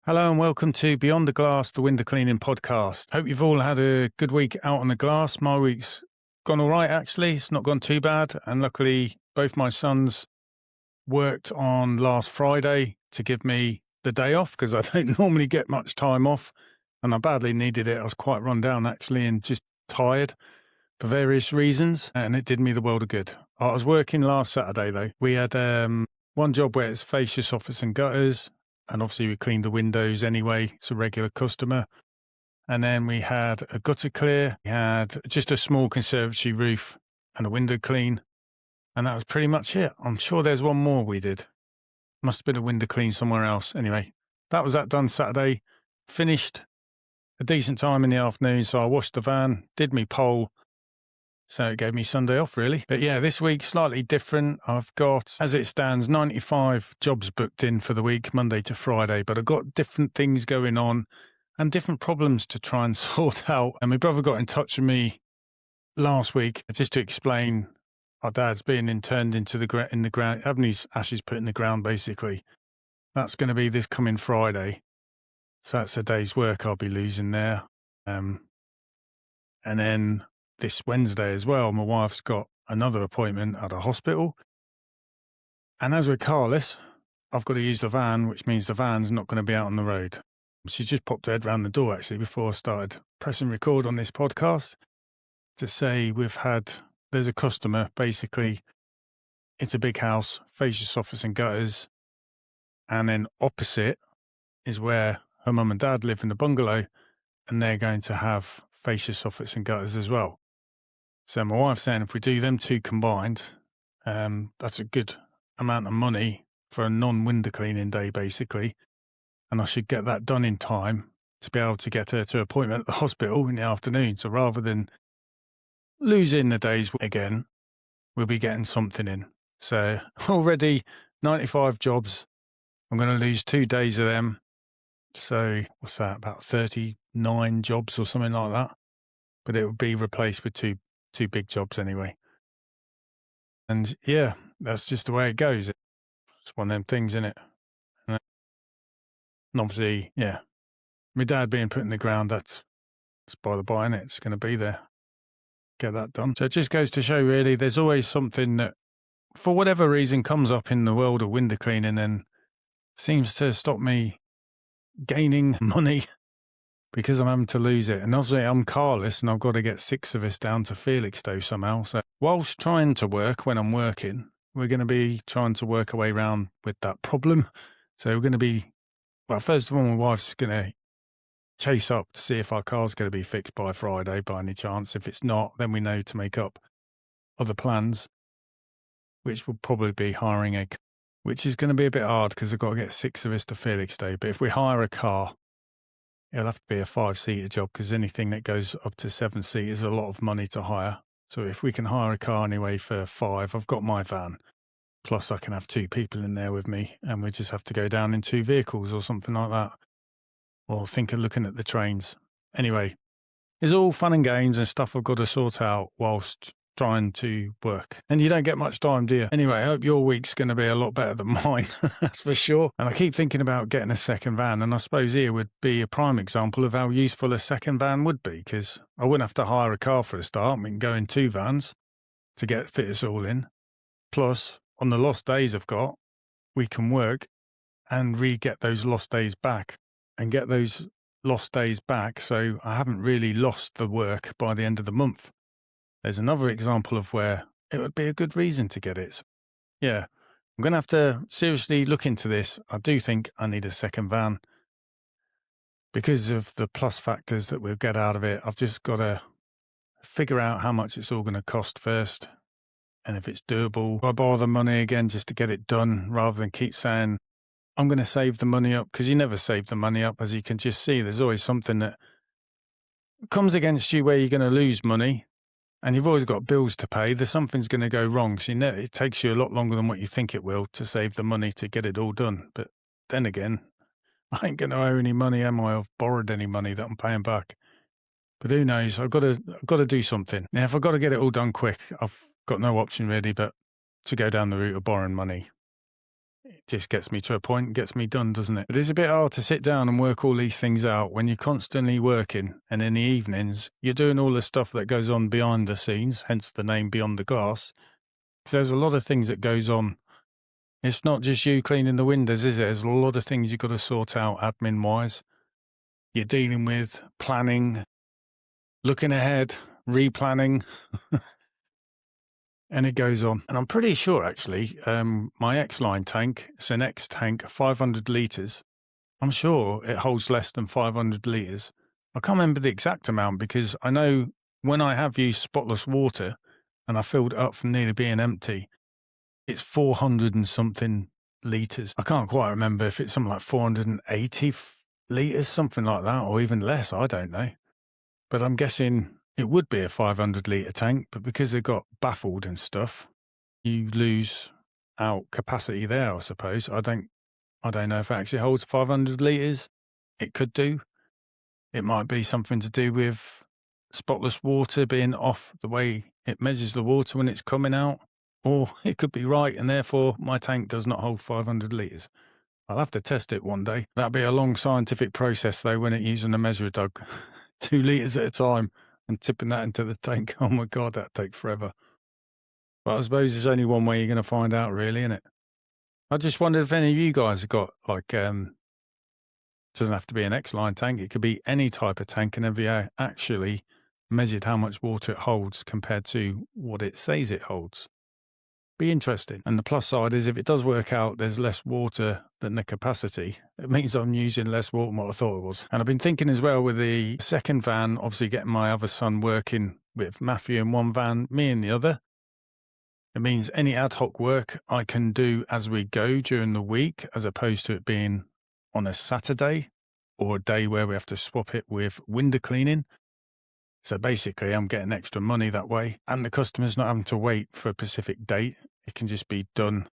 Hello and welcome to Beyond the Glass, the window cleaning podcast. Hope you've all had a good week out on the glass. My week's gone all right, actually. It's not gone too bad. And luckily, both my sons worked on last Friday to give me the day off because I don't normally get much time off. And I badly needed it. I was quite run down, actually, and just tired for various reasons. And it did me the world of good. I was working last Saturday, though. We had one job where it's fascia soffits and gutters. And obviously we cleaned the windows anyway. It's a regular customer. And then we had a gutter clear. We had just a small conservatory roof and a window clean. And that was pretty much it. I'm sure there's one more we did. Must have been a window clean somewhere else. Anyway, that was that done Saturday. Finished a decent time in the afternoon. So I washed the van, did me pole. So it gave me Sunday off, really. But yeah, this week, slightly different. I've got, as it stands, 95 jobs booked in for the week, Monday to Friday. But I've got different things going on and different problems to try and sort out. And my brother got in touch with me last week just to explain our dad's being interned into the ground, having his ashes put in the ground, basically. That's going to be this coming Friday. So that's a day's work I'll be losing there. And then this Wednesday as well, my wife's got another appointment at a hospital. And as we're carless, I've got to use the van, which means the van's not going to be out on the road. She's just popped her head round the door, actually, before I started pressing record on this podcast to say there's a customer, basically. It's a big house, fascia soffits and gutters. And then opposite is where her mum and dad live in the bungalow, and they're going to have fascia soffits and gutters as well. So my wife's saying if we do them two combined, that's a good amount of money for a non-window cleaning day, basically. And I should get that done in time to be able to get her to an appointment at the hospital in the afternoon. So rather than losing the days again, we'll be getting something in. So already 95 jobs. I'm going to lose 2 days of them. So what's that, about 39 jobs or something like that. But it would be replaced with two big jobs anyway. And yeah, that's just the way it goes. It's one of them things, isn't it? And obviously, yeah, my dad being put in the ground, that's by the by, isn't it? It's going to be there. Get that done. So it just goes to show, really, there's always something that, for whatever reason, comes up in the world of window cleaning and seems to stop me gaining money because I'm having to lose it. And obviously I'm carless and I've got to get 6 of us down to Felixstowe somehow. So whilst trying to work when I'm working, we're going to be trying to work our way around with that problem. So we're going to be, well, first of all, my wife's going to chase up to see if our car's going to be fixed by Friday by any chance. If it's not, then we know to make up other plans, which will probably be hiring a car, which is going to be a bit hard because I've got to get 6 of us to Felixstowe. But if we hire a car, it'll have to be a 5-seater job because anything that goes up to 7 seats is a lot of money to hire. So if we can hire a car anyway for 5, I've got my van. Plus I can have 2 people in there with me and we just have to go down in 2 vehicles or something like that. Or think of looking at the trains. Anyway, it's all fun and games and stuff I've got to sort out whilst trying to work. And you don't get much time, do you? Anyway, I hope your week's going to be a lot better than mine, that's for sure. And I keep thinking about getting a second van, and I suppose here would be a prime example of how useful a second van would be, because I wouldn't have to hire a car for a start. We can go in 2 vans to fit us all in. Plus, on the lost days I've got, we can work and re-get those lost days back and get those lost days back, so I haven't really lost the work by the end of the month. There's another example of where it would be a good reason to get it. So, yeah, I'm going to have to seriously look into this. I do think I need a second van because of the plus factors that we'll get out of it. I've just got to figure out how much it's all going to cost first and if it's doable. Do I borrow the money again just to get it done rather than keep saying, I'm going to save the money up, because you never save the money up. As you can just see, there's always something that comes against you where you're going to lose money. And you've always got bills to pay. There's something's going to go wrong. So it takes you a lot longer than what you think it will to save the money to get it all done. But then again, I ain't going to owe any money, am I? I've borrowed any money that I'm paying back. But who knows? I've got to do something. Now, if I've got to get it all done quick, I've got no option really but to go down the route of borrowing money. it just gets me to a point and gets me done, doesn't it? But it's a bit hard to sit down and work all these things out when you're constantly working, and in the evenings, you're doing all the stuff that goes on behind the scenes, hence the name Beyond the Glass. Because there's a lot of things that goes on. It's not just you cleaning the windows, is it? There's a lot of things you've got to sort out admin-wise. You're dealing with planning, looking ahead, replanning, and it goes on. And I'm pretty sure, actually, my X-Line tank, it's an X tank, 500 litres. I'm sure it holds less than 500 litres. I can't remember the exact amount because I know when I have used Spotless water and I filled it up from nearly being empty, it's 400 and something litres. I can't quite remember if it's something like 480 litres, something like that, or even less, I don't know. But I'm guessing it would be a 500 litre tank, but because it got baffled and stuff, you lose out capacity there, I suppose. I don't know if it actually holds 500 litres. It could do. It might be something to do with Spotless water being off the way it measures the water when it's coming out. Or it could be right, and therefore my tank does not hold 500 litres. I'll have to test it one day. That'll be a long scientific process, though, when it's using a measure dug. 2 litres at a time and tipping that into the tank. Oh, my God, that'd take forever. But I suppose there's only one way you're going to find out, really, innit? I just wondered if any of you guys have got, like, doesn't have to be an X-Line tank. It could be any type of tank, and have you actually measured how much water it holds compared to what it says it holds? Be interesting. And the plus side is if it does work out there's less water than the capacity, it means I'm using less water than what I thought it was. And I've been thinking as well with the second van, obviously getting my other son working with Matthew in one van, me in the other. It means any ad hoc work I can do as we go during the week, as opposed to it being on a Saturday or a day where we have to swap it with window cleaning. So basically, I'm getting extra money that way, and the customer's not having to wait for a specific date. It can just be done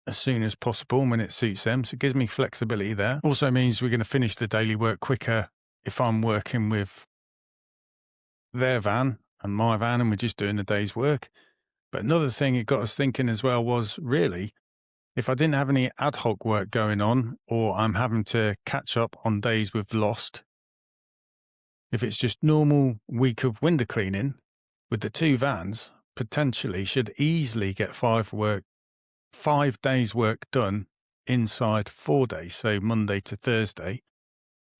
as soon as possible when it suits them. So it gives me flexibility there. Also means we're going to finish the daily work quicker if I'm working with their van and my van, and we're just doing the day's work. But another thing it got us thinking as well was, really, if I didn't have any ad hoc work going on, or I'm having to catch up on days we've lost, if it's just normal week of window cleaning, with the 2 vans, potentially should easily get 5 days work done inside 4 days, so Monday to Thursday.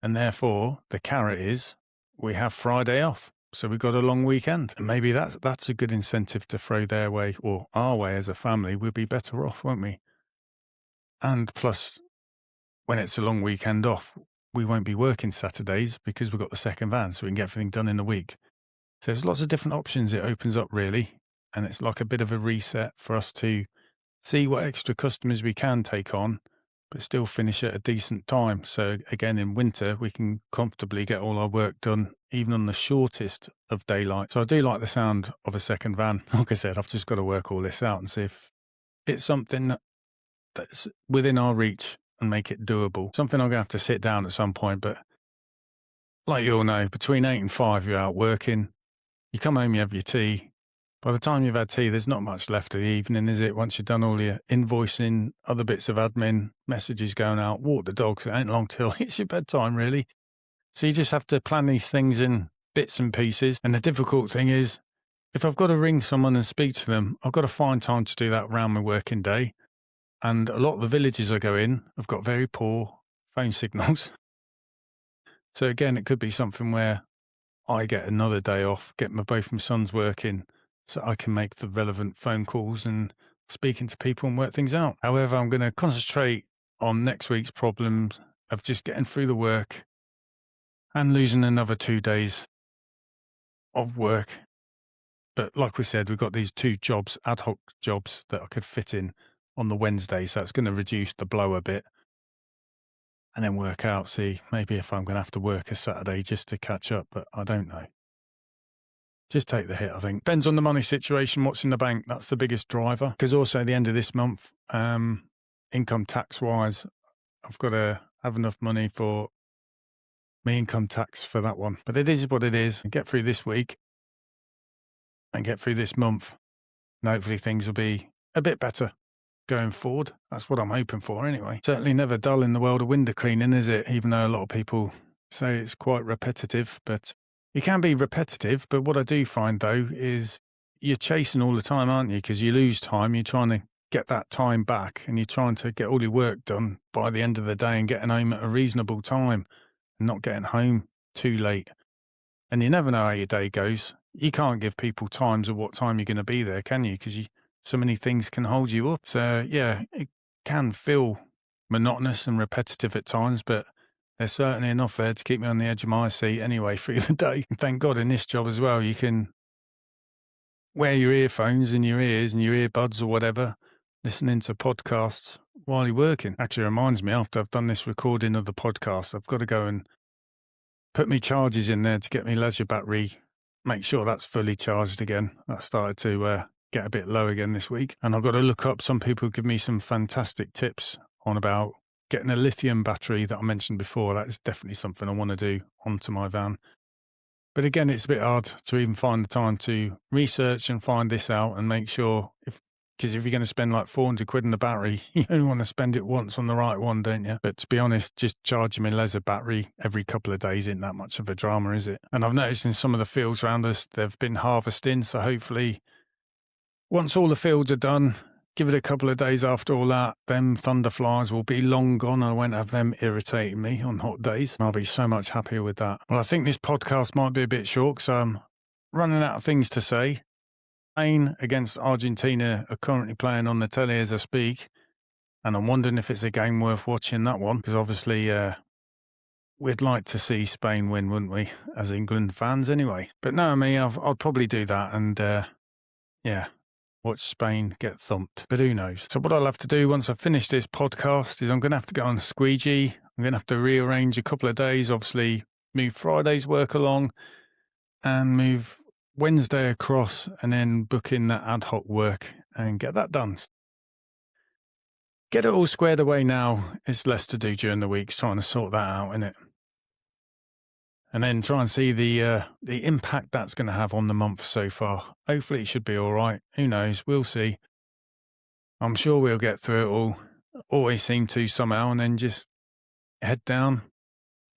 And therefore, the carrot is we have Friday off. So we've got a long weekend. And maybe that's a good incentive to throw their way, or our way as a family. We'll be better off, won't we? And plus, when it's a long weekend off, we won't be working Saturdays because we've got the second van, so we can get everything done in the week. So there's lots of different options it opens up, really. And it's like a bit of a reset for us to see what extra customers we can take on, but still finish at a decent time. So again, in winter, we can comfortably get all our work done, even on the shortest of daylight. So I do like the sound of a second van. Like I said, I've just got to work all this out and see if it's something that's within our reach and make it doable. Something I'm going to have to sit down at some point, but like you all know, between 8 and 5, you're out working. You come home, you have your tea. By the time you've had tea, there's not much left of the evening, is it? Once you've done all your invoicing, other bits of admin, messages going out, walk the dogs, it ain't long till it's your bedtime, really. So you just have to plan these things in bits and pieces. And the difficult thing is, if I've got to ring someone and speak to them, I've got to find time to do that around my working day. And a lot of the villages I go in have got very poor phone signals. So again, it could be something where I get another day off, get both my sons working, so I can make the relevant phone calls and speaking to people and work things out. However, I'm going to concentrate on next week's problems of just getting through the work and losing another 2 days of work. But like we said, we've got these 2 jobs, ad hoc jobs that I could fit in on the Wednesday, so it's going to reduce the blow a bit. And then work out, see, maybe if I'm going to have to work a Saturday just to catch up, but I don't know. Just take the hit, I think. Depends on the money situation, what's in the bank. That's the biggest driver. Because also at the end of this month, income tax-wise, I've got to have enough money for my income tax for that one. But it is what it is. Get through this week and get through this month. And hopefully things will be a bit better. going forward. That's what I'm hoping for anyway. Certainly never dull in the world of window cleaning, is it? Even though a lot of people say it's quite repetitive, but it can be repetitive. But what I do find though is you're chasing all the time, aren't you? Because you lose time. You're trying to get that time back and you're trying to get all your work done by the end of the day and getting home at a reasonable time and not getting home too late. And you never know how your day goes. You can't give people times of what time you're going to be there, can you? Because so many things can hold you up. So, yeah, it can feel monotonous and repetitive at times, but there's certainly enough there to keep me on the edge of my seat anyway through the day. And thank God in this job as well, you can wear your earphones in your ears and your earbuds or whatever, listening to podcasts while you're working. Actually reminds me, after I've done this recording of the podcast, I've got to go and put me charges in there to get me leisure battery, make sure that's fully charged again. That started to get a bit low again this week. And I've got to look up, some people give me some fantastic tips on about getting a lithium battery that I mentioned before. That is definitely something I want to do onto my van. But again, it's a bit hard to even find the time to research and find this out and make sure, because if you're going to spend like 400 quid on the battery, you only want to spend it once on the right one, don't you? But to be honest, just charging my leisure battery every couple of days isn't that much of a drama, is it? And I've noticed in some of the fields around us, they've been harvesting. So hopefully, once all the fields are done, give it a couple of days after all that, them thunderflies will be long gone. I won't have them irritating me on hot days. I'll be so much happier with that. Well, I think this podcast might be a bit short, so I'm running out of things to say. Spain against Argentina are currently playing on the telly as I speak, and I'm wondering if it's a game worth watching, that one, because obviously we'd like to see Spain win, wouldn't we, as England fans anyway. But no, I'll probably do that and, watch Spain get thumped. But who knows? So what I'll have to do once I finish this podcast is I'm going to have to go on a squeegee. I'm going to have to rearrange a couple of days, obviously move Friday's work along and move Wednesday across and then book in that ad hoc work and get that done. Get it all squared away now. It's less to do during the week, trying to sort that out, innit? And then try and see the impact that's going to have on the month so far. Hopefully it should be all right. Who knows? We'll see. I'm sure we'll get through it all. Always seem to somehow, and then just head down.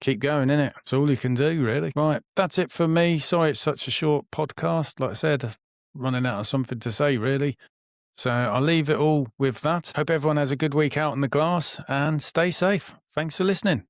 Keep going, innit? That's all you can do, really. Right, that's it for me. Sorry it's such a short podcast. Like I said, running out of something to say, really. So I'll leave it all with that. Hope everyone has a good week out in the glass and stay safe. Thanks for listening.